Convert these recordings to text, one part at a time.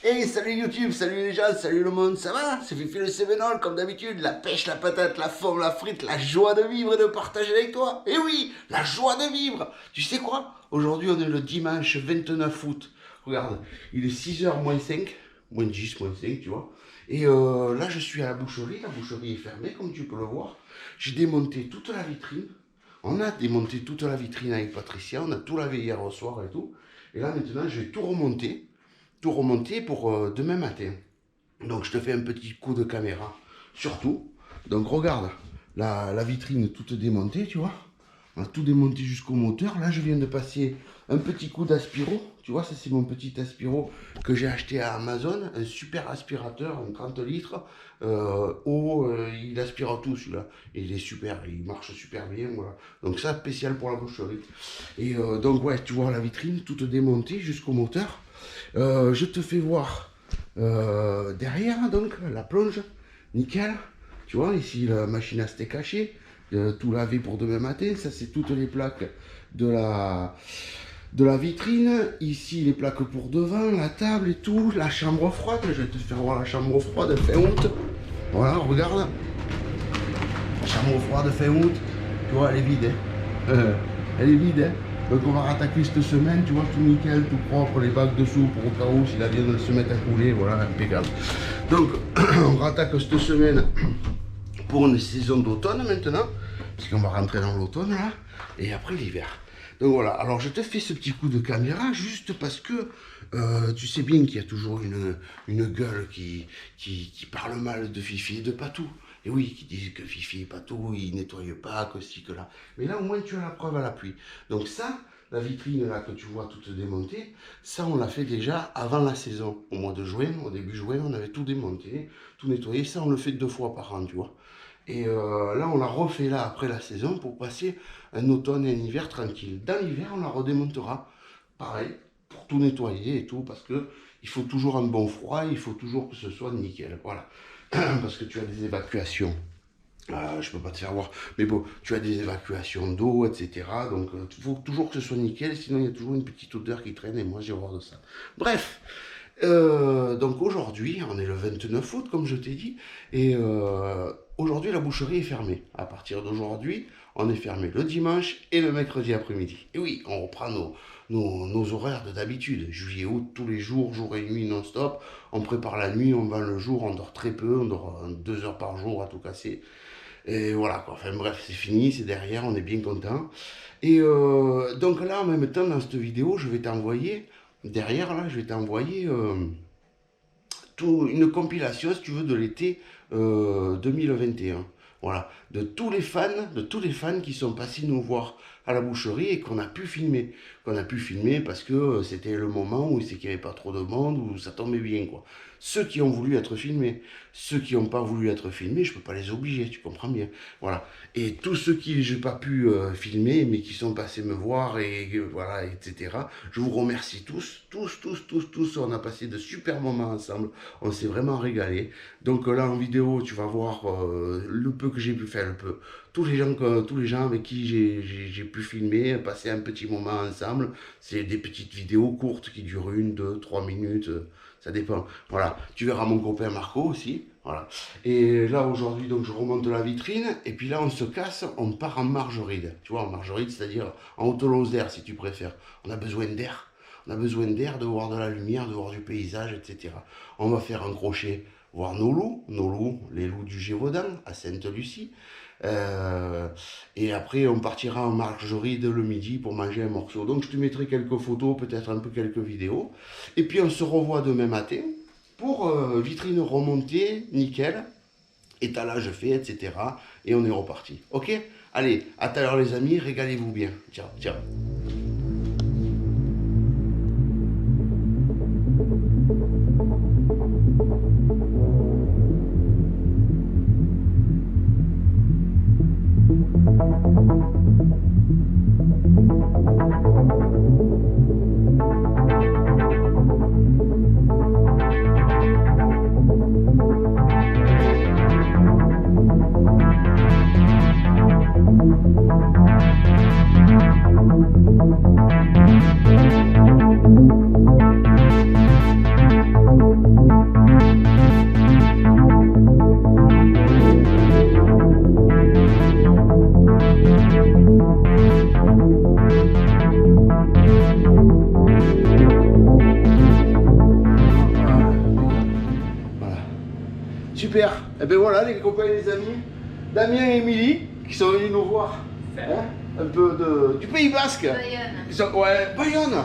Hey, salut YouTube, salut les gens, salut le monde, ça va? C'est Fifi le Cévenol, comme d'habitude, la pêche, la patate, la forme, la frite, la joie de vivre et de partager avec toi. Et oui, la joie de vivre. Tu sais quoi? Aujourd'hui, on est le dimanche 29 août. Regarde, il est 6h moins 5, moins 10, moins 5, tu vois. Et là, je suis à la boucherie est fermée, comme tu peux le voir. J'ai démonté toute la vitrine. On a démonté toute la vitrine avec Patricia, on a tout lavé hier au soir et tout. Et là, maintenant, je vais tout remonter pour demain matin. Donc je te fais un petit coup de caméra, surtout. Donc regarde, la vitrine toute démontée, tu vois. On a tout démonté jusqu'au moteur. Là, je viens de passer un petit coup d'aspiro. Tu vois, ça c'est mon petit aspiro que j'ai acheté à Amazon. Un super aspirateur, un 30 litres. Il aspire tout celui-là. Il est super, il marche super bien. Voilà. Donc ça, spécial pour la boucherie. Et donc ouais, tu vois la vitrine toute démontée jusqu'au moteur. Je te fais voir derrière, donc, la plonge. Nickel. Tu vois, ici, la machine à steak haché. Tout lavé pour demain matin. Ça, c'est toutes les plaques de la vitrine. Ici, les plaques pour devant, la table et tout. La chambre froide. Je vais te faire voir la chambre froide fin août. Voilà, regarde. La chambre froide fin août. Tu vois, elle est vide. Hein. Elle est vide. Hein. Donc on va rattaquer cette semaine, tu vois, tout nickel, tout propre, les bacs dessous pour au cas où s'il vient de se mettre à couler, voilà, impeccable. Donc on rattaque cette semaine pour une saison d'automne maintenant, parce qu'on va rentrer dans l'automne là, et après l'hiver. Donc voilà, alors je te fais ce petit coup de caméra juste parce que tu sais bien qu'il y a toujours une gueule qui parle mal de Fifi et de Patou. Et oui, qui disent que Fifi et Patou, ils nettoient pas, que ci, que là. Mais là, au moins, tu as la preuve à l'appui. Donc ça, la vitrine là que tu vois toute démontée, ça, on l'a fait déjà avant la saison. Au mois de juin, au début juin, on avait tout démonté, tout nettoyé. Ça, on le fait 2 fois par an, tu vois. Et là, on l'a refait là après la saison pour passer un automne et un hiver tranquille. Dans l'hiver, on la redémontera. Pareil, pour tout nettoyer et tout, parce que il faut toujours un bon froid, il faut toujours que ce soit nickel. Voilà. Parce que tu as des évacuations. Je peux pas te faire voir, mais bon, tu as des évacuations d'eau, etc. Donc, il faut toujours que ce soit nickel, sinon il y a toujours une petite odeur qui traîne et moi j'ai horreur de ça. Bref, donc aujourd'hui, on est le 29 août, comme je t'ai dit, et aujourd'hui la boucherie est fermée. À partir d'aujourd'hui, on est fermé le dimanche et le mercredi après-midi. Et oui, on reprend nos horaires de d'habitude. Juillet, août, tous les jours, jour et nuit non-stop. On prépare la nuit, on vend le jour, on dort très peu, on dort 2 heures par jour à tout casser. Et voilà quoi, enfin bref, c'est fini, c'est derrière, on est bien content. Et donc là, en même temps, dans cette vidéo, je vais t'envoyer, derrière là, je vais t'envoyer une compilation, si tu veux, de l'été 2021. Voilà, de tous les fans qui sont passés nous voir à la boucherie et qu'on a pu filmer. Qu'on a pu filmer parce que c'était le moment où c'est qu'il n'y avait pas trop de monde, où ça tombait bien, quoi. Ceux qui ont voulu être filmés, ceux qui n'ont pas voulu être filmés, je ne peux pas les obliger, tu comprends bien. Voilà. Et tous ceux qui je n'ai pas pu filmer, mais qui sont passés me voir, et voilà, etc. Je vous remercie tous. On a passé de super moments ensemble. On s'est vraiment régalé. Donc là, en vidéo, tu vas voir le peu que j'ai pu faire, tous les gens avec qui j'ai pu filmer, passer un petit moment ensemble. C'est des petites vidéos courtes qui durent 1, 2, 3 minutes, ça dépend. Voilà, tu verras mon copain Marco aussi. Voilà. Et là aujourd'hui, donc je remonte la vitrine et puis là on se casse, on part en margeride. Tu vois, en margeride, c'est-à-dire en haute-lozère si tu préfères. On a besoin d'air. On a besoin d'air, de voir de la lumière, de voir du paysage, etc. On va faire un crochet, voir nos loups, les loups du Gévaudan à Sainte-Lucie. Et après on partira en margeride le midi pour manger un morceau. Donc je te mettrai quelques photos, peut-être un peu quelques vidéos. Et puis on se revoit demain matin pour vitrine remontée, nickel, étalage fait, etc. Et on est reparti. Ok? Allez, à tout à l'heure les amis, régalez-vous bien. Ciao, ciao. Et bien voilà les copains et les amis, Damien et Émilie qui sont venus nous voir. Hein, un peu du Pays Basque. Bayonne. Ouais, Bayonne.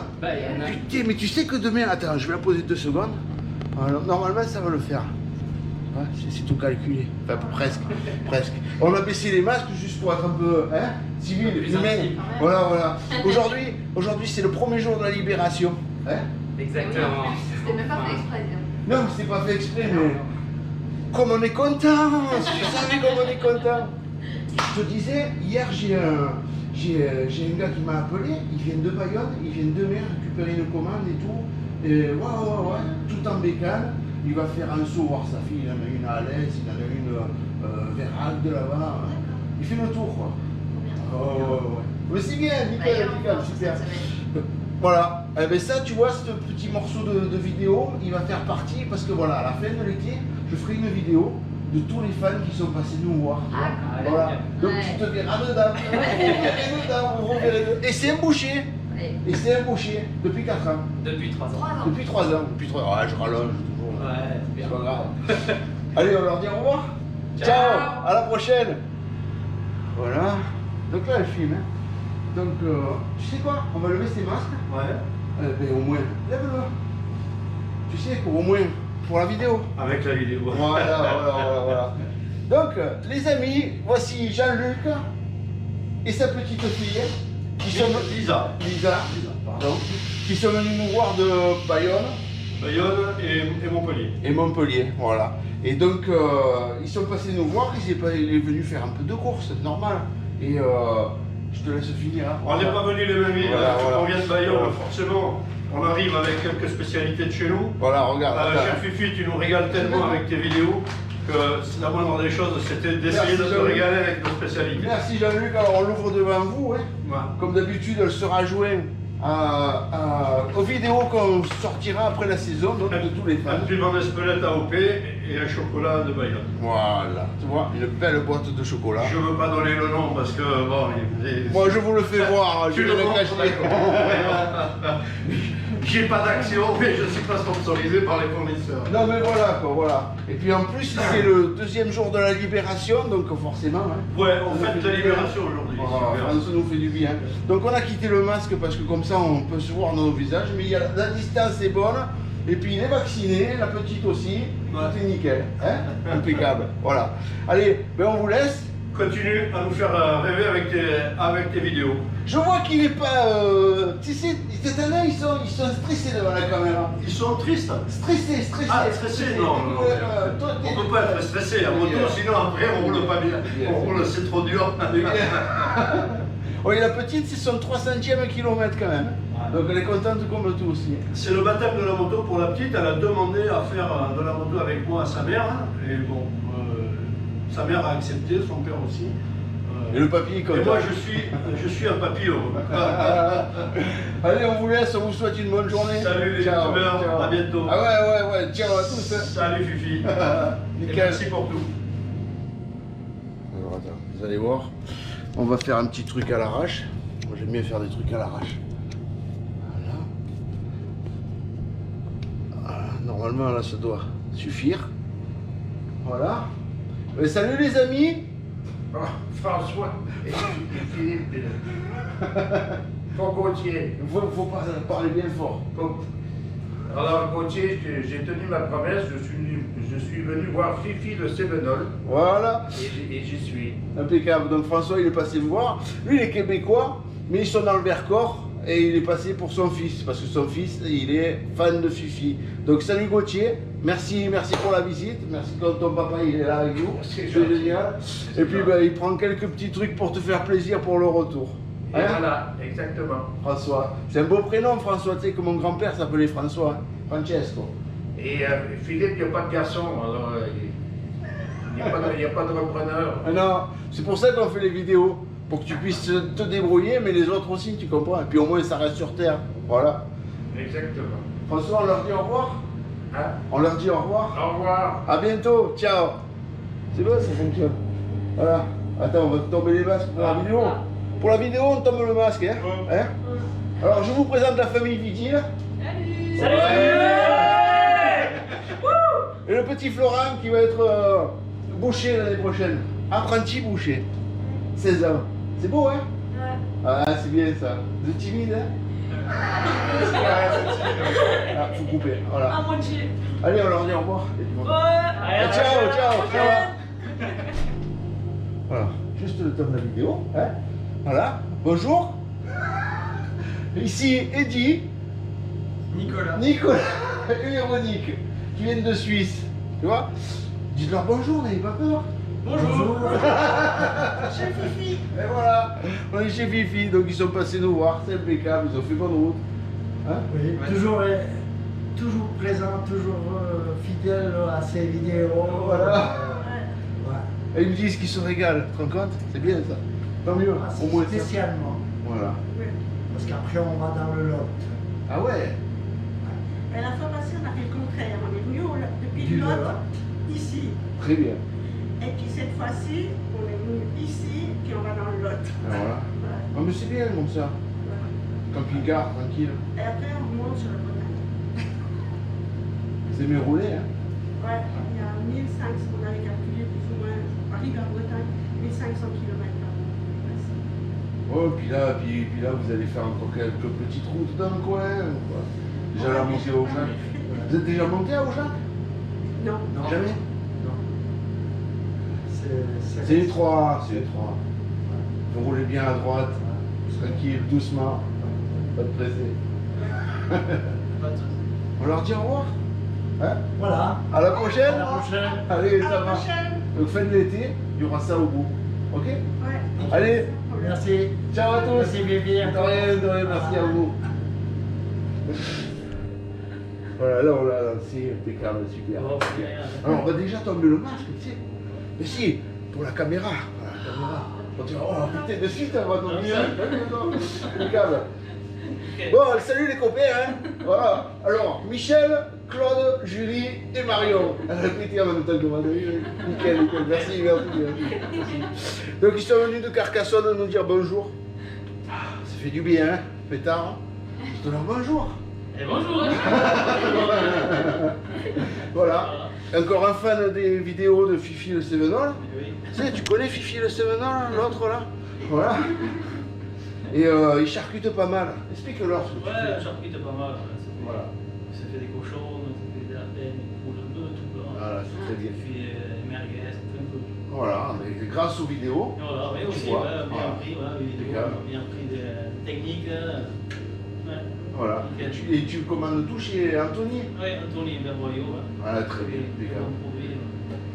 Putain, mais tu sais que demain, attends, je vais la poser 2 secondes. Alors, normalement, ça va le faire. Ouais, c'est tout calculé. Enfin, presque. On a baissé les masques juste pour être un peu civil, humain. Voilà. Aujourd'hui, c'est le premier jour de la libération. Hein? Exactement. C'était même pas fait exprès. Non, mais c'est pas fait exprès, mais comme on est content. Si tu savais comme on est content. Je te disais, hier, j'ai un gars qui m'a appelé, il vient de Bayonne, il vient de mer récupérer une commande et tout. Et ouais, tout en bécane. Il va faire un saut voir sa fille, il en a une à Alès, il en a une vers Agde là-bas. Il fait le tour quoi. Ouais. Mais c'est bien, nickel, super. Voilà, et bien ça tu vois, ce petit morceau de vidéo, il va faire partie, parce que voilà, à la fin de l'été, je ferai une vidéo de tous les fans qui sont passés nous voir. Voilà. Donc tu te verras dedans. Vous verrez dedans. Et c'est un boucher. Et c'est un boucher depuis 4 ans. Depuis 3 ans. Depuis 3 ans. Ouais, je rallonge toujours. Ouais, c'est pas grave. Allez, on leur dit au revoir. Ciao. À la prochaine. Voilà. Donc là, elle filme. Donc, tu sais quoi? On va lever ces masques. Ouais. Ben, au moins, lève-le. Tu sais, au moins, pour la vidéo. Avec la vidéo. Voilà. Donc, les amis, voici Jean-Luc et sa petite fille. Lisa, pardon, qui sont venus nous voir de Bayonne et Montpellier. Et Montpellier, voilà. Et donc, ils sont passés nous voir, il est venu faire un peu de course, c'est normal. Et je te laisse finir. Hein. On n'est pas venus les mêmes villes, on vient de Bayonne, forcément. On arrive avec quelques spécialités de chez nous. Voilà, regarde. Cher Fifi, tu nous régales tellement avec tes vidéos que la moindre des choses, c'était d'essayer de te régaler avec nos spécialités. Merci Jean-Luc, alors on l'ouvre devant vous. Comme d'habitude, elle sera jointe aux vidéos qu'on sortira après la saison, donc de tous les fans. Un piment d'Espelette AOP et un chocolat de Bayonne. Voilà, tu vois, une belle boîte de chocolat. Je ne veux pas donner le nom parce que bon... Moi je vous le fais voir, je vais le cacher. J'ai pas d'action, mais je ne suis pas sponsorisé par les fournisseurs. Non mais voilà. Et puis en plus c'est le 2e jour de la libération, donc forcément. Ouais, on fête la libération aujourd'hui. Voilà, ça nous fait du bien. Donc on a quitté le masque parce que comme ça on peut se voir nos visages, mais la distance est bonne. Et puis il est vacciné, la petite aussi, tout est nickel, impeccable. Voilà. Allez, ben on vous laisse. Continue à nous faire rêver avec tes vidéos. Je vois qu'il n'est pas... tu sais, cette année ils sont stressés devant la caméra. Ils sont tristes. Stressés. Ah, stressés, non. On ne peut pas être stressé à moto, sinon après on roule pas bien. On roule, c'est trop dur. Oui, la petite, c'est son 300e kilomètre quand même. Donc elle est contente comme tout aussi. C'est le baptême de la moto pour la petite. Elle a demandé à faire de la moto avec moi à sa mère. Et bon, sa mère a accepté, son père aussi. Et le papy est content. Et moi, je suis un papy heureux. Allez, on vous laisse, on vous souhaite une bonne journée. Salut les youtubeurs, à bientôt. Ah ouais, ciao à tous. Salut Fifi. Nickel. Et merci pour tout. Alors attends, vous allez voir, on va faire un petit truc à l'arrache. Moi j'aime bien faire des trucs à l'arrache. Voilà. Normalement là ça doit suffire. Voilà. Salut les amis. François et Philippe. Pour Gauthier. Faut parler bien fort. Alors Gauthier, j'ai tenu ma promesse, je suis venu voir Fifi de Sévenol. Voilà. Et j'y suis. Impeccable. Donc François il est passé me voir. Lui il est québécois, mais ils sont dans le Vercors. Et il est passé pour son fils, parce que son fils, il est fan de Fifi. Donc salut Gauthier, merci pour la visite, merci quand ton papa il est là avec nous, c'est génial. Et puis il prend quelques petits trucs pour te faire plaisir pour le retour. Et voilà, exactement. François, c'est un beau prénom François, tu sais que mon grand-père s'appelait François, Francesco. Et Philippe, il n'y a pas de garçon, alors il n'y a pas de repreneur. Ah non, c'est pour ça qu'on fait les vidéos. Pour que tu puisses te débrouiller, mais les autres aussi, tu comprends. Et puis au moins, ça reste sur Terre. Voilà. Exactement. François, on leur dit au revoir. Hein? On leur dit au revoir. Au revoir. À bientôt. Ciao. C'est bon, ça fonctionne. Voilà. Attends, on va tomber les masques pour la vidéo. Pour la vidéo, on tombe le masque. Hein? Alors, je vous présente la famille Vigile. Salut. Et le petit Florent qui va être boucher l'année prochaine. Apprenti boucher. 16 ans. C'est beau, hein? Ouais. Ah, c'est bien ça. Vous êtes timide, hein? Ah, faut couper. Voilà. À moitié. Allez, on leur dit au revoir. Et puis, voilà. Ouais. Ah, ciao, ciao, ciao. Voilà, juste le temps de la vidéo. Hein? Voilà, bonjour. Ici Eddy, Nicolas. et Véronique, qui viennent de Suisse. Tu vois? Dites-leur bonjour, n'ayez pas peur. Bonjour. Chez Fifi. Et voilà, on est chez Fifi, donc ils sont passés nous voir, c'est impeccable, ils ont fait bonne route. Hein? Oui, toujours présent, toujours fidèle à ses vidéos. Voilà. Ouais. Et ils me disent qu'ils se régalent, tu te rends compte? C'est bien ça. Tant mieux, Ah, au moins ça. spécialement. Voilà. Parce qu'après on va dans le Lot. Ah ouais? Mais la fois passée, on a fait le contraire. On est venu depuis Du le Lot, Lot. ici. Très bien. Et puis cette fois-ci, on est venu ici, puis on va dans le Lot. Ah, voilà. Ouais. Ah mais c'est bien comme ça. Ouais. Camping-car, tranquille. Et après, on remonte sur le Bretagne. C'est mieux roulé, hein? Ouais, il y a 1500, on avait calculé plus ou moins, Paris-Bretagne, 1500 km. Oh, puis là, vous allez faire encore quelques petites routes dans le coin. Quoi. Déjà la montée au Jacques. Vous êtes déjà monté à Aujac? Non. Non. Jamais? Non. C'est étroit, c'est étroit. Vous roulez bien à droite, tranquille, doucement, pas de presser. On leur dit au revoir. Hein? Voilà. À la prochaine. À la prochaine. Allez, À ça la va. prochaine. Donc fin de l'été, il y aura ça au bout. Ok? Ouais. Allez, Merci. ciao à tous. Merci bébé. De rien, merci à vous. Voilà, là on l'a lancé, impeccable, super. Alors on va déjà tomber le masque, tu sais. Mais si, pour la caméra. Voilà, la caméra. On dira, oh putain, de suite, on va tomber. Impeccable. Bon, salut les copains, hein. Voilà. Alors, Michel, Claude, Julie et Marion. Répétez en même temps que moi. Nickel. Merci. Donc ils sont venus de Carcassonne nous dire bonjour. Ah, ça fait du bien, hein, pétard. Je te leur bonjour. Et bonjour. Voilà. Encore un fan des vidéos de Fifi le Sevenol. Oui. Tu sais, tu connais Fifi le Sevenol, l'autre là? Voilà. Et il charcute pas mal. Explique-leur ce que tu Ouais, fais. le charcuterie pas mal. Voilà. Ça fait des cochons, ça fait des lapins, des poules, un peu tout là. Voilà, c'est très bien. Ça fait des merguez, ça fait un peu tout. Voilà, mais grâce aux vidéos. Voilà, mais aussi, vois, ouais, bien voilà. appris, ouais, les vidéos, Impeccable. on a bien appris des techniques. Ouais. Voilà. Nickel. Et tu commandes tout chez Anthony. Ouais, Anthony Berboyau. Ouais. Voilà, très bien, Des impeccable. bons produits.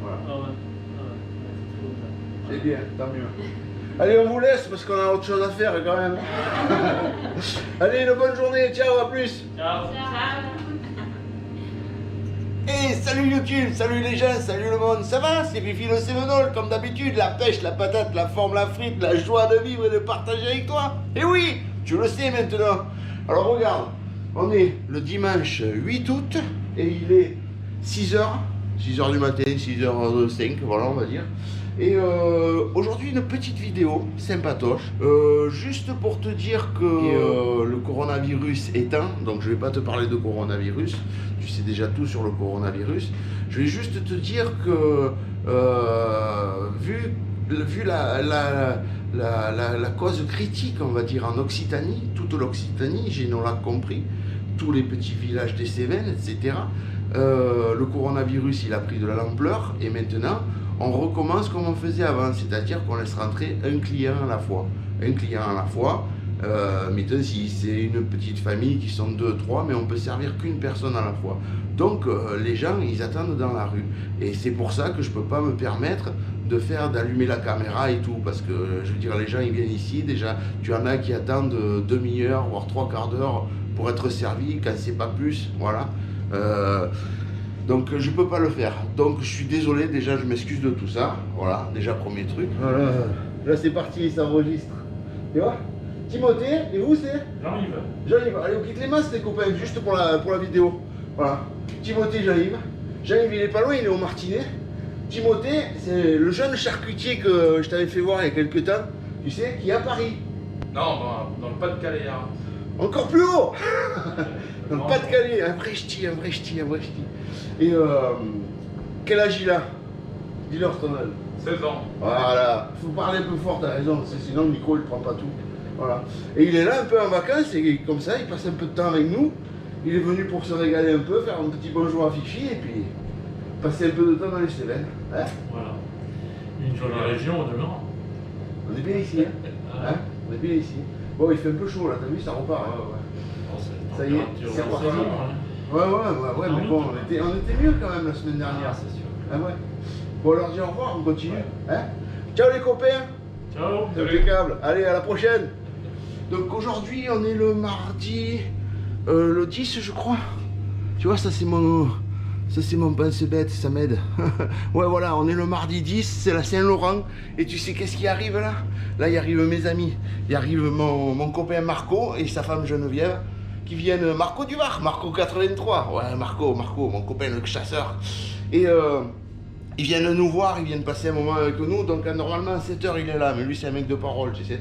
Voilà. Ah ouais. Ah ouais. C'est très bon, ça. C'est bien, tant mieux. Allez, on vous laisse parce qu'on a autre chose à faire quand même. Allez, une bonne journée, ciao, à plus. Ciao. Hey, salut YouTube, salut les gens, salut le monde, ça va? C'est Fifi le Sevenol, comme d'habitude, la pêche, la patate, la forme, la frite, la joie de vivre et de partager avec toi. Et oui, tu le sais maintenant. Alors regarde, on est le dimanche 8 août et il est 6h du matin, 6h05, voilà on va dire. Et aujourd'hui une petite vidéo sympatoche, juste pour te dire que le coronavirus éteint, donc je vais pas te parler de coronavirus, tu sais déjà tout sur le coronavirus, je vais juste te dire que vu la cause critique on va dire en Occitanie, toute l'Occitanie, j'ai non là compris, tous les petits villages des Cévennes, etc. Le coronavirus il a pris de l'ampleur et maintenant on recommence comme on faisait avant, c'est-à-dire qu'on laisse rentrer un client à la fois. Un client à la fois, mettons si c'est une petite famille qui sont 2, 3, mais on peut servir qu'une personne à la fois. Donc les gens ils attendent dans la rue. Et c'est pour ça que je peux pas me permettre d'allumer la caméra et tout, parce que je veux dire les gens ils viennent ici, déjà tu en as qui attendent demi-heure, voire 3 quarts d'heure pour être servi, quand c'est pas plus, voilà. Donc je peux pas le faire. Donc je suis désolé, déjà je m'excuse de tout ça. Voilà, déjà premier truc. Voilà. Là c'est parti, ça enregistre. Tu vois? Timothée, et vous c'est? Jean-Yves. Jean-Yves, allez on quitte les masques les copains, juste pour la vidéo. Voilà. Timothée, Jean-Yves. Jean-Yves il est pas loin, il est au Martinet. Timothée, c'est le jeune charcutier que je t'avais fait voir il y a quelques temps, tu sais, qui est à Paris. Non, dans le Pas-de-Calais. Hein. Encore plus haut. Dans le Pas-de-Calais, un vrai ch'ti. Et quel âge il a? Dis-leur ton âge. 16 ans. Voilà, faut parler un peu fort, t'as raison, sinon le micro il prend pas tout. Voilà. Et il est là un peu en vacances, et comme ça, il passe un peu de temps avec nous. Il est venu pour se régaler un peu, faire un petit bonjour à Fifi, et puis passer un peu de temps dans les Cévennes. Hein? Voilà. Une jolie région, demain. On est bien ici, hein? Hein? On est bien ici. Bon, il fait un peu chaud là, t'as vu, ça repart. Hein? Ça y est, c'est reparti. Ouais, mais bon, on était mieux quand même la semaine dernière. C'est sûr. Ah ouais. Bon, alors dis au revoir, on continue. Hein? Ciao les copains. Ciao. Impeccable. Allez, à la prochaine. Donc aujourd'hui, on est le mardi, le 10, je crois. Tu vois, ça c'est mon pense-bête, ça m'aide. Ouais, voilà, on est le mardi 10, c'est la Saint-Laurent. Et tu sais qu'est-ce qui arrive là? Là, il arrive mes amis. Il arrive mon copain Marco et sa femme Geneviève, qui viennent, Marco du Var, Marco 83. Ouais, Marco, mon copain le chasseur. Et ils viennent nous voir, ils viennent passer un moment avec nous. Donc normalement à 7h il est là, mais lui c'est un mec de parole, tu sais.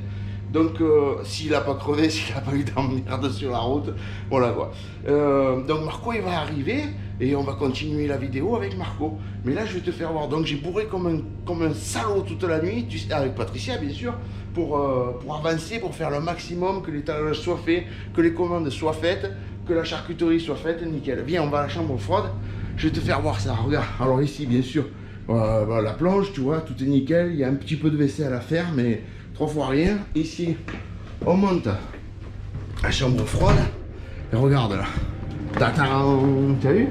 Donc s'il n'a pas crevé, s'il n'a pas eu d'emmerde sur la route, voilà quoi. Donc Marco il va arriver et on va continuer la vidéo avec Marco. Mais là je vais te faire voir, donc j'ai bourré comme un salaud toute la nuit, tu sais, avec Patricia bien sûr, pour avancer, pour faire le maximum, que l'étalage soit fait, que les commandes soient faites, que la charcuterie soit faite, nickel. Viens, on va à la chambre froide, je vais te faire voir ça, regarde. Alors ici bien sûr, la planche, tu vois, tout est nickel, il y a un petit peu de vaisselle à faire, mais 3 fois rien. Ici, on monte la chambre froide, et regarde là, tatan, t'as vu?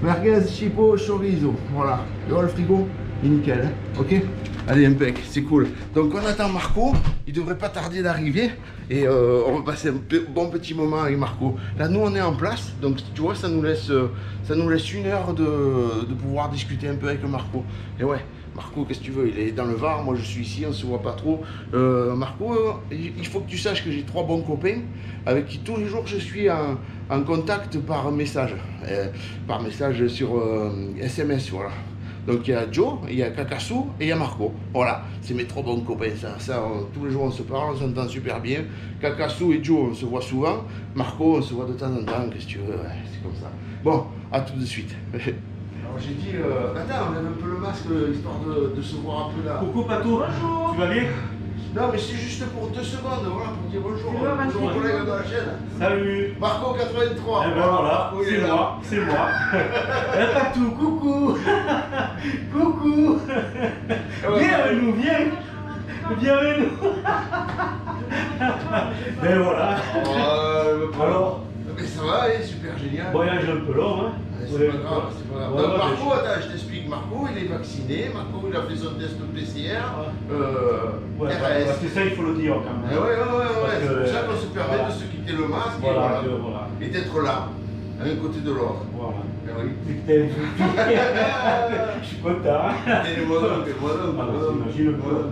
Merguez, chipo, chorizo, voilà, tu vois le frigo, il est nickel, hein, ok? Allez, impec, c'est cool. Donc on attend Marco, il devrait pas tarder d'arriver, et on va passer un bon petit moment avec Marco. Là nous on est en place, donc tu vois ça nous laisse 1 heure de pouvoir discuter un peu avec Marco. Et ouais, Marco, qu'est-ce que tu veux, il est dans le Var, moi je suis ici, on se voit pas trop. Marco, il faut que tu saches que j'ai 3 bons copains avec qui tous les jours je suis en contact par message sur SMS, voilà. Donc il y a Joe, il y a Kakasu et il y a Marco. Voilà, c'est mes 3 bons copains. Tous les jours on se parle, on s'entend super bien. Kakasu et Joe, on se voit souvent. Marco, on se voit de temps en temps, qu'est-ce que tu veux, ouais, c'est comme ça. Bon, à tout de suite. Alors j'ai dit, attends, on lève un peu le masque, histoire de se voir un peu là. Coucou Pato, tu vas bien? Non mais c'est juste pour 2 secondes, voilà, pour dire bonjour. Bonjour aux collègues de la chaîne. Salut. Marco 83. Eh ben voilà, Marco, il est là. c'est moi. Eh Patou, coucou. Coucou. Viens avec nous, viens avec nous. Ben voilà. Alors, mais ça va, il est super génial. voyage un peu long, hein. C'est pas grave, c'est pas grave. Ouais, Donc ouais, Marco, attends, je t'explique. Marco, il est vacciné. Marco, il a fait son test PCR. Ouais, RS. parce que ça, il faut le dire quand même. Ouais. Parce C'est que, pour ça qu'on se permet voilà. de se quitter le masque Voilà, et, voilà. et d'être là, à un côté de l'autre. Voilà. Eh oui. Putain, je suis content. Et moi donc. T'imagines quoi.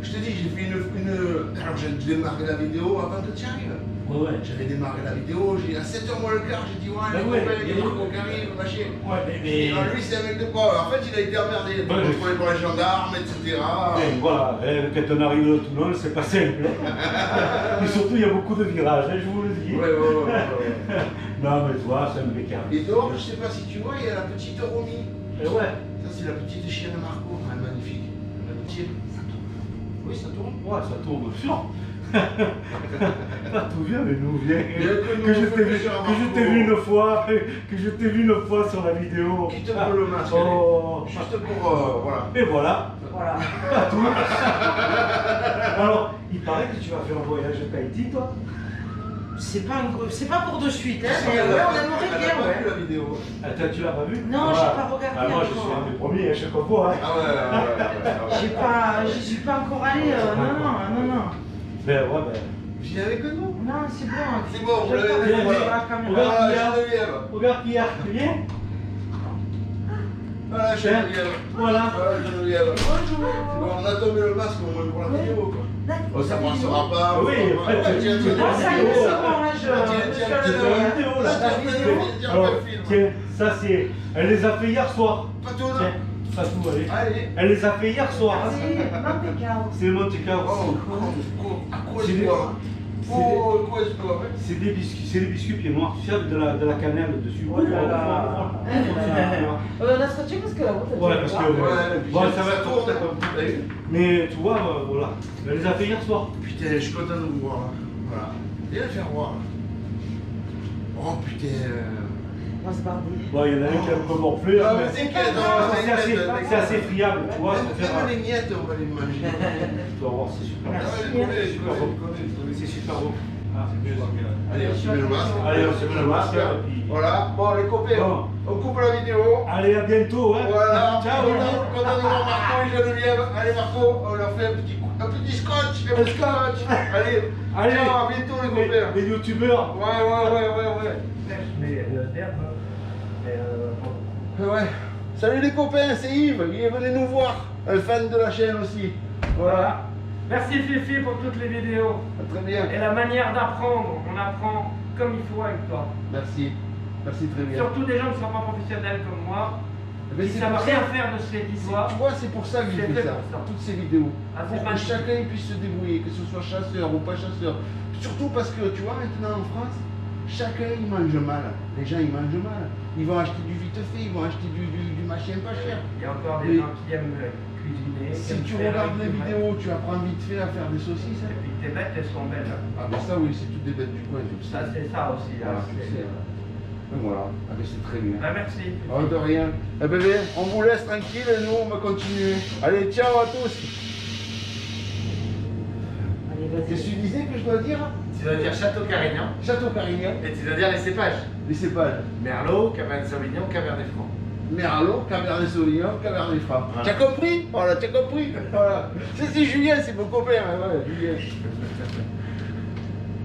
Je te dis, j'ai fait une... Alors j'ai démarré la vidéo avant que tu arrives. Ouais. J'avais démarré la vidéo, à 7h moins le quart, j'ai dit ouais, Ben les ouais, copains, il y a mais- Marco qui arrive, machin. Ouais, mais... Et alors, lui c'est un mec de quoi? En fait il a été emmerdé, il a été Ouais, contrôlé par les gendarmes, etc. Et voilà, quand on arrive de Toulon, c'est pas simple. Et surtout, il y a beaucoup de virages, hein, je vous le dis. Ouais. Non, mais toi, c'est impeccable. Et dehors, je sais pas si tu vois, il y a la petite Romy. Et ouais. Ça c'est la petite chienne de Marco, elle est magnifique. La petite. Ça tourne. Oui, ça tourne. Ouais, ça tourne sûr. Pas tout bien, mais nous, viens. nous, Que je on t'ai fait vu, plaisir à que je Marco. t'ai vu une fois sur la vidéo. Qui te veut le masque? Oh. Juste pour. Voilà. Et voilà. Voilà. Pas tout. Alors, il paraît que tu vas faire un voyage à Tahiti, toi. C'est pas pour de suite, hein, mais ouais, on aimerait bien, pas vu ouais. la vidéo. Attends, tu l'as pas vu? Non, j'ai pas regardé Ah, moi, je suis encore. un des premiers à chaque fois. Hein. Ah ouais. J'y suis pas encore allé, non. Ben ouais, ben. Viens avec nous. Non, c'est bon. C'est bon, vous Je l'avez vais vu, pas voilà. regarder la caméra. Regarde. Ah, Geneviève. Regarde qui y a, tu viens? Voilà, Geneviève. Voilà. Voilà, Geneviève. Bon, on a tombé le masque au moins pour la vidéo, quoi. Oh, ça passera pas. Oui, Ouais, en fait, tiens, tu- tiens, Ah, ça y est, c'est bon, là, Tiens, C'est tiens, la vidéo, là. Tiens, tiens, Alors, film. tiens, ça c'est. Elle les a fait hier soir. Pas tout, Tiens, non? ça tout, allez. Allez. Elle les a fait hier soir. Hein. C'est impeccable. C'est le Monte Carlo. Oh, à quoi C'est le des- bois? Oh, quoi est-ce que C'est des biscuits pieds noirs, tu sais, avec de la cannelle dessus. Oh là là. On a scotché parce que la route elle Ouais, tient parce pas. que bon, ça va être tourne. mais tu vois, voilà, elle les a fait hier soir. Putain, je suis content de vous voir là. Voilà. Viens le faire voir. Oh putain. On va se barder. Bon, il y en a un qui est un peu morflé. Ah, mais mais c'est assez friable, tu vois. ça fait Même les miettes, on va les manger. Tu vas voir, c'est super. Ah ouais, je connais. C'est super beau. Ah, c'est bien. Allez, on se met le masque. Allez, on se met le masque. Et puis... Voilà. Bon, les copains, Bon. on coupe la vidéo. Allez, à bientôt. Hein. Voilà. Ciao. Content de voir Marco et Geneviève. Allez, Marco, on leur fait un petit scotch. Un petit scotch. Allez. Allez. Ciao, à bientôt, les copains. Les youtubeurs. Ouais. Mais l'herbe, Ouais. Salut les copains, c'est Yves. Il est venu nous voir. Un fan de la chaîne aussi. Voilà. Merci Fifi pour toutes les vidéos. Très bien. Et la manière d'apprendre, on apprend comme il faut avec toi. Merci. Merci très bien. Surtout des gens qui ne sont pas professionnels comme moi, Mais qui c'est ne savent pour rien ça- faire de ces Tu histoires. vois, c'est pour ça que j'ai C'est fait fait ça, pour ça. toutes ces vidéos. Ah, c'est Pour que magnifique. chacun puisse se débrouiller, que ce soit chasseur ou pas chasseur. Surtout parce que, tu vois, maintenant en France, chacun il mange mal. Les gens ils mangent mal. Ils vont acheter du vite fait, ils vont acheter du machin pas cher. Il y a encore des Mais- gens qui aiment cuisiner. qui Si aiment tu faire regardes avec les des vidéos, tu apprends vite fait à faire des saucisses. Et puis tes bêtes, elles sont belles. Ah mais ça oui, c'est toutes des bêtes du coin. Ça, c'est ça aussi. Là. Voilà, C'est- Voilà, ah, mais c'est très bien. Bah, merci. Oh, de rien. Eh ben, on vous laisse tranquille et nous on va continuer. Allez, ciao à tous. Allez, vas-y. Qu'est-ce que tu disais que je dois dire? Tu dois dire Château Carignan Château Carignan, et tu dois dire les cépages. les cépages. Merlot, Cabernet Sauvignon, Cabernet Franc. Merlot, Cabernet Sauvignon, Cabernet Franc. Voilà. Tu as compris? Voilà, tu as compris? Voilà. C'est Julien, c'est mon copain, hein, ouais, Julien.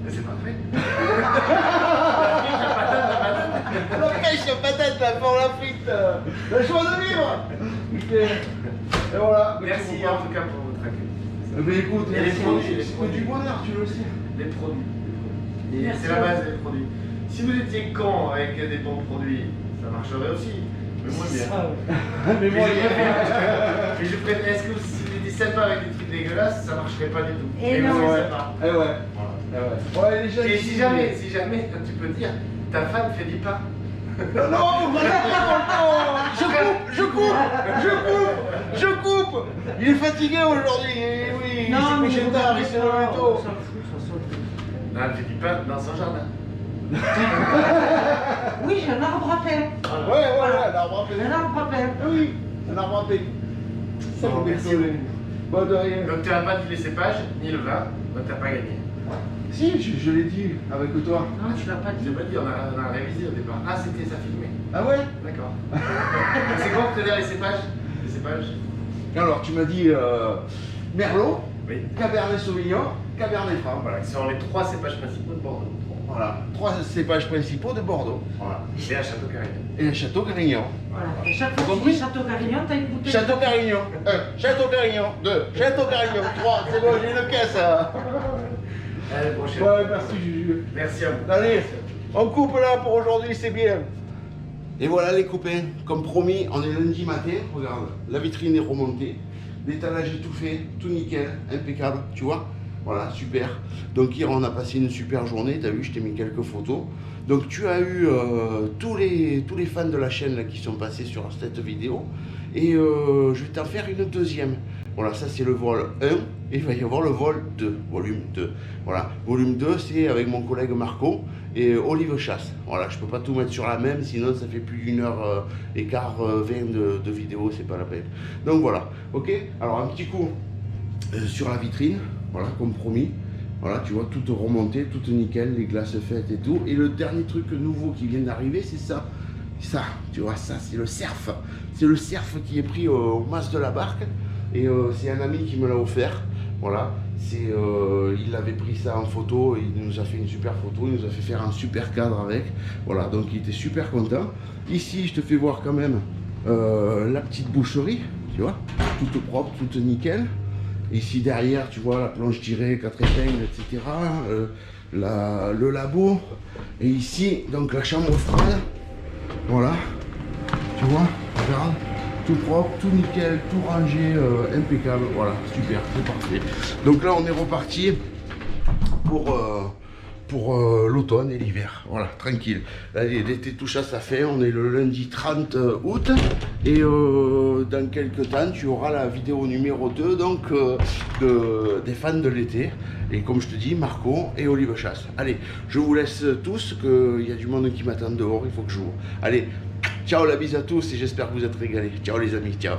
Mais c'est parfait. La pêche, la patate, la pour la frite, la joie de vivre. Putain. Et voilà. Merci en tout cas pour votre accueil. Eh ben écoute, Et les produits, c'est que du bonheur, tu le sais. Les produits. Et Merci. c'est la base des produits. Si vous étiez con avec des bons produits, ça marcherait aussi. Mais moins bien. Mais moi, Mais je préfère. Est-ce que si vous étiez sympa avec des trucs dégueulasses, ça marcherait pas du tout. Et non. vous, ouais. c'est pas. Eh ouais. Voilà. Eh ouais. Ouais, les jeunes. Et si jamais, tu peux dire, ta femme fait du pain. Non, je coupe. Il est fatigué aujourd'hui. Eh oui, il s'est couché tard, il s'est levé tôt. Non, elle fait du pain dans son jardin. Oui, j'ai un arbre à pain. Ouais, un arbre à pain. Un arbre à pain. Ah oui, un arbre à pain. Ça Bon, vous merci décolle. Bon, de rien. Donc tu n'as pas dit les cépages, ni le vin, donc tu n'as pas gagné. Si, je l'ai dit avec toi. Non, tu l'as pas Je dit. n'ai pas dit, on a révisé au départ. Ah, c'était ça filmé. Ah ouais? D'accord. Donc c'est quoi que tu as dit les cépages? Les cépages? Alors, tu m'as dit Merlot, Oui. Cabernet Sauvignon, Cabernet Franc. Voilà, qui sont les 3 cépages principaux de Bordeaux. Voilà, 3 cépages principaux de Bordeaux. Voilà. Et à Château Carignan. Et un Château Carignan. Voilà. Et chaque fois que tu Compris dis Château Carignan, t'as une bouteille. Château Carignan. 1, Château Carignan. 2, Château Carignan. 3, c'est bon, j'ai une caisse. À la prochaine. Ouais, merci Juju. Merci à vous. Allez, on coupe là pour aujourd'hui, c'est bien. Et voilà les copains, comme promis, on est lundi matin, regarde, la vitrine est remontée, l'étalage est tout fait, tout nickel, impeccable, tu vois. Voilà, super. Donc hier on a passé une super journée, t'as vu, je t'ai mis quelques photos. Donc tu as eu tous les fans de la chaîne là, qui sont passés sur cette vidéo. Et je vais t'en faire une deuxième. Voilà, ça c'est le vol 1 et il va y avoir le vol 2, volume 2. Voilà, volume 2 c'est avec mon collègue Marco et Olive Chasse. Voilà, je peux pas tout mettre sur la même, sinon ça fait plus d'une heure et quart, 20 de vidéo, c'est pas la peine. Donc voilà, ok. Alors un petit coup sur la vitrine, voilà, comme promis. Voilà, tu vois, tout remonté, tout nickel, les glaces faites et tout. Et le dernier truc nouveau qui vient d'arriver, c'est ça. Ça, tu vois, ça, c'est le cerf. C'est le cerf qui est pris au mas de la barque. Et c'est un ami qui me l'a offert. Voilà, il avait pris ça en photo, il nous a fait une super photo, il nous a fait faire un super cadre avec. Voilà, donc il était super content. Ici, je te fais voir quand même la petite boucherie, tu vois, toute propre, toute nickel. Ici derrière, tu vois, la planche tirée, 4 épingles, etc. Le labo. Et ici, donc la chambre froide. Voilà, tu vois, regarde. Tout propre, tout nickel, tout rangé, impeccable. Voilà, super, c'est parfait. Donc là, on est reparti pour l'automne et l'hiver. Voilà, tranquille. Là, l'été touche à sa fin, on est le lundi 30 août et dans quelques temps, tu auras la vidéo numéro 2 donc, des fans de l'été. Et comme je te dis, Marco et Olive Chasse. Allez, je vous laisse tous, qu'il y a du monde qui m'attend dehors, il faut que j'ouvre. Allez, ciao la bise à tous et j'espère que vous êtes régalés. Ciao les amis, ciao.